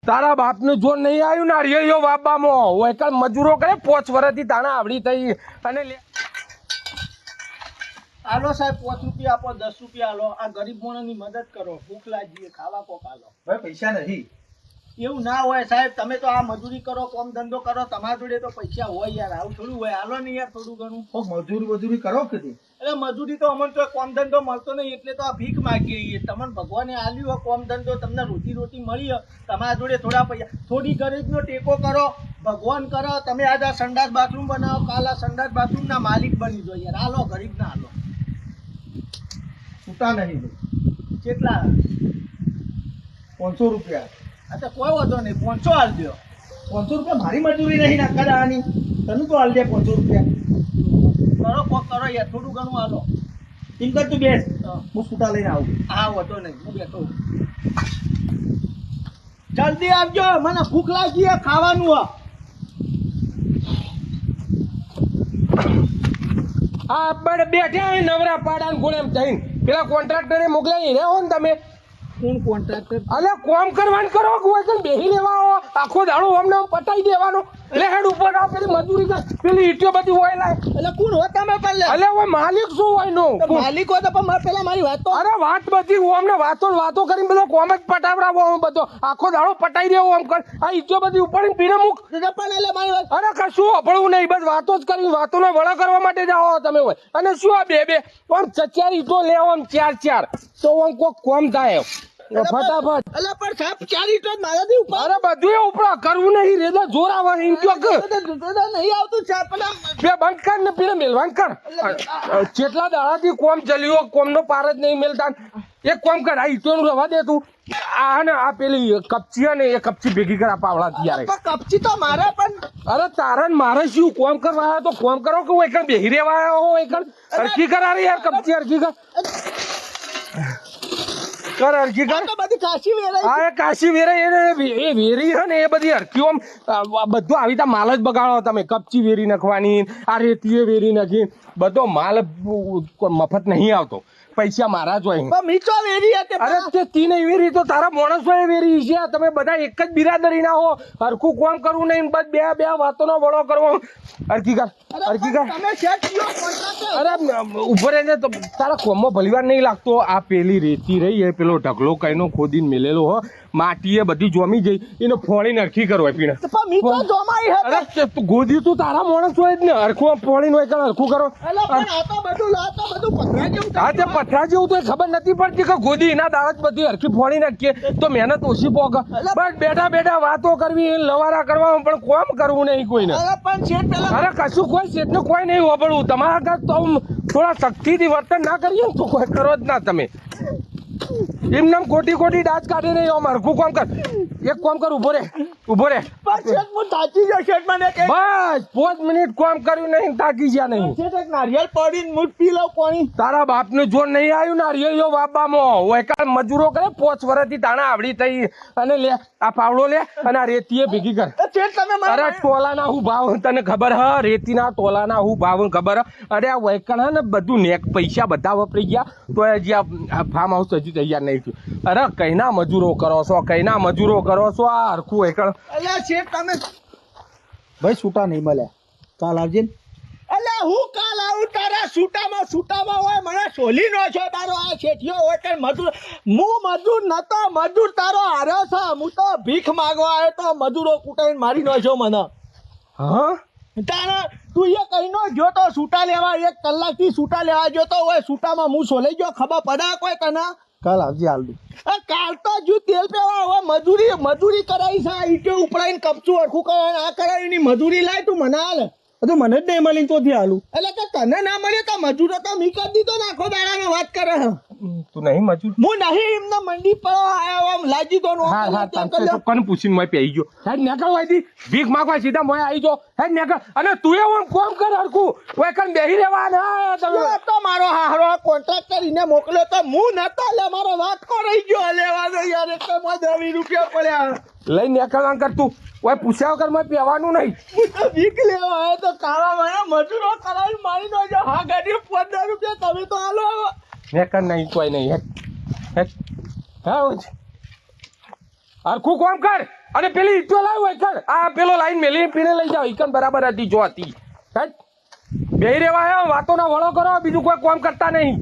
તારા બાપનું જોર નહીં આવ્યું નારિયેળીઓ વાવવામાં હોય કાલ મજૂરો કરે 5 વર્ષથી તાણા આવડી થઈ અને આલો સાહેબ 5 રૂપિયા આપો 10 રૂપિયા આલો આ ગરીબ માણસની મદદ કરો ભૂખ લાગી ખાવા કોક આલો ભાઈ પૈસા નથી એવું ના હોય સાહેબ તમે તો આ મજૂરી કરો કોમ ધંધો કરો તમારા જોડે તો પૈસા હોય યાર આવું થોડું હોય આલો ને યાર થોડું ઘણું મજૂરી કરો કદી એટલે મજૂરી તો અમને તો કોમ ધંધો મળતો નહીં એટલે તો આ ભીખ માગી રહીએ તમને ભગવાને આલ્યું હોય કોમ ધંધો તમને રોટી મળી હોય તમારા જોડે થોડા પૈસા થોડી ગરીબનો ટેકો કરો ભગવાન કરો તમે આજે આ સંડાસ બાથરૂમ બનાવો કાલ આ સંડાસ બાથરૂમના માલિક બની જો યાર આલો ગરીબ ના આલો છૂટા નહીં કેટલા 500 રૂપિયા અચ્છા કોઈ વાંધો નહીં 500 હાલ દો 500 રૂપિયા મારી મજૂરી નહીં ના કરાવવાની તને તો હાલ દે 500 રૂપિયા કરો કોક કરો યાર થોડું ઘણું હાલો એમ કર તું બેસ હું છૂટા લઈને આવું હા વાંધો નહીં હું બેઠો જલ્દી આવજો મને ભૂખ લાગી છે ખાવાનું આ બડ બેઠા નવરા પાડા ગોળે એમ થઈને પેલા કોન્ટ્રાક્ટરે મોકલાઈ રહ્યા હો ને તમે કોણ કોન્ટ્રાક્ટર અલે કોમ કરવાનું કરો કોઈ કઈ બેહી લેવા આવો આખો દાડો અમને પટાઈ દેવાનો એટલે હેડ ઉપર આવ પેલી મજૂરી કર પેલી ઈટીઓ બધી હોય લાય એટલે કોણ હો તમે પહેલે અલે ઓય માલિક શું હોય નો માલિક હોય તો પણ મારે પેલા મારી વાત તો અરે વાત બધી અમને વાતો કરીને બધો કોમ જ પટાવડાવો બધો આખો દાડો પટાઈ દેવો આમ કર આ ઈટીઓ બધી ઉપાડીને પીને મૂક પણ એટલે મારી વાત અરે કશું અભળવું નહીં બસ વાતો જ કરી વાતોનો વડા કરવા માટે જ આવો તમે હોય અને શું આ બે આમ 4 ઈટો લેવો આમ 4 તો આમ કોક કોમ થાય ફટાફટ એટલે પણ સાહેબ 4 ઈટો મારાથી ઉપર અરે બધું ઉપડા કરવું નહીં રેદા જોર આવે એમ કયો કે નહીં આવતું સાહેબ પેલા બે બંધ કર ને પેલા મેલવાન કર જેટલા દાડાથી કોમ ચલ્યો કોમનો પાર જ નહીં મેલતા એક કોમ કર આ ઈટોનું રવા દે તું આ ને આ પેલી કપચી ને એ કપચી ભેગી કર આ પાવડા ત્યારે કપચી તો મારે પણ અરે તારા ને મારે શું કોમ કરવા આવ્યો તો કોમ કરો કે એકણ બેહી રેવા આવ્યો હો એકણ હરખી કર અરે યાર કપચી હરખી કર હરખી કર તો બધી કાશી વેરાઈ આ એ કાશી વેરાઈ એ વેરી છે ને એ બધી હરખી આમ બધું આવી તા માલ જ બગાડો તમે કપચી વેરી નાખવાની આ રેતીએ વેરી નાખી બધો માલ મફત નહીં આવતો પૈસા મારા જ હોય મીચો વેરી હતી અરે તે તીને વેરી તો તારા માણસો એ વેરી છે તમે બધા એક જ બિરાદરી ના હો હરખું કોમ કરવું નહીં બસ બે વાતોનો વડો કરવો હરખી કર તમે સેટ કયો કોન્ટ્રાક્ટર અરે ઉભો રહીને તો તારા કોમમાં ભલીવાર નહીં લાગતો આ પેલી રેતી રહી એ પેલો ઢગલો કઈનો ખોદીને મેલેલો હો માટીએ બધી જોમી જઈ એને ફોડીને હરખી કરો પીણે પણ મીચો જોમાઈ હે અરે ગોદી તું તારા માણસ હોય જ ને હરખું ફોડીને હોય કે હરખું કરો એટલે પણ આ તો બધું પથરા જેવું હા તે પથરા જેવું તો ખબર નથી પડતી કે ગોદી એના દાળ જ બધી હરખી ફોડી નાખીએ તો મહેનત ઓછી પોક બસ બેઠા વાતો કરવી લવારા કરવા પણ કોમ કરવું નહીં કોઈને પણ શેઠ પેલા અરે કશું કોઈ શેઠને કોઈ નહીં હોબળવું તમારા ઘર તો થોડા શક્તિથી વર્તન ના કરીએ ને તો કોઈ કરો જ ના તમે એમને ખોટી ડાચ કાઢી નહીં આમ હરખું કામ કર એક કામ કર ઉભો રે પણ શેઠ હું થાકી ગયો શેઠ મને કે બસ 5 મિનિટ કામ કર્યું નહીં થાકી ગયા નહીં શેઠ એક નારિયેળ પડીને મુઠ પી લઉં પાણી તારા બાપનું જોર નહીં આવ્યું નારિયેળીઓ વાવવામાં હોય કાલ મજૂરો કરે 5 વર્ષથી તાણા આવડી થઈ અને લે આ પાવડો લે અને આ રેતીએ ભેગી કર શેઠ તમે અરે ટોલાના હું ભાવ તને ખબર હ રેતીના ટોલાના હું ભાવ ખબર અરે આ વૈકણ ને બધું નેક પૈસા બધા વપરી ગયા તો હજી આ ફાર્મ હાઉસ હજી તૈયાર નહીં થયું અરે કઈના મજૂરો કરો છો આ હરખું વૈકણ અલ્યા શેઠ તમે ભાઈ છૂટા નહીં મળ્યા કાલ આવજે અલ્યા હું કાલ આવું તારા છૂટામાં હોય મને સોલી નો છો તારો આ શેઠિયો હોય કે મજૂર હું મજૂર નતો મજૂર તારો હાર્યો છે હું તો ભીખ માંગવા આવ્યો તો મજૂરો કૂટાઈને મારી નો છો મને હા તારા તું એ કહીનો જો તો છૂટા લેવા 1 કલાકથી છૂટા લેવા જો તો હોય છૂટામાં હું સોલાઈ ગયો ખબર પડે કોઈ કના કાલ આવજે હાલતું કાલ તો જો તેલ પેવા હવે મજૂરી કરાવી છે ઈટો ઉપડાઈને કપચું હરખું કરાવીને આ કરાવીની મજૂરી લાય તું મને હાલ તો મને જ નહીં મળી તોથી હાલું એટલે કે તને ના મળે તો મજૂરો તો મી કરી દીધો ને આખો દાડામાં વાત કરે તું નહીં મજૂર હું નહીં એમને મંડી પર આવ્યો આમ લાજી દો હા કોને પૂછીને મોય પેઈ ગયો હેડ નીકળ વાયથી ભીખ માંગવા સીધા મોય આવી જો હેડ નીકળ અને તું એવું કોમ કર હરખું કોઈ કણ બેહી રહેવા ના તમે તો મારો હારો કોન્ટ્રાક્ટ કરીને મોકલ્યો તો હું નતો લે મારો વાત કો રહી ગયો લેવા દો યાર એક તો 20 રૂપિયા પડ્યા લઈ નીકળવા કર તું કોઈ પૂછ્યા વગર મેં પીવાનું નહીં હું તો ભીખ લેવા આવ્યો તો કાળા મારા મજૂરો કરાવી મારી દો જો હા ગાડી 15 રૂપિયા તમે તો હાલો નીકળ નહીં કોઈ નહીં હેડ હા હરખું કામ કર અને પેલી ઈટો લાવ વૈકણ આ પેલો લાઈન મેલી પીને લઈ જાવ ઈકણ બરાબર હતી જો હતી બેહી રેવા વાતો ના વળો કરો બીજું કોઈ કામ કરતા નહીં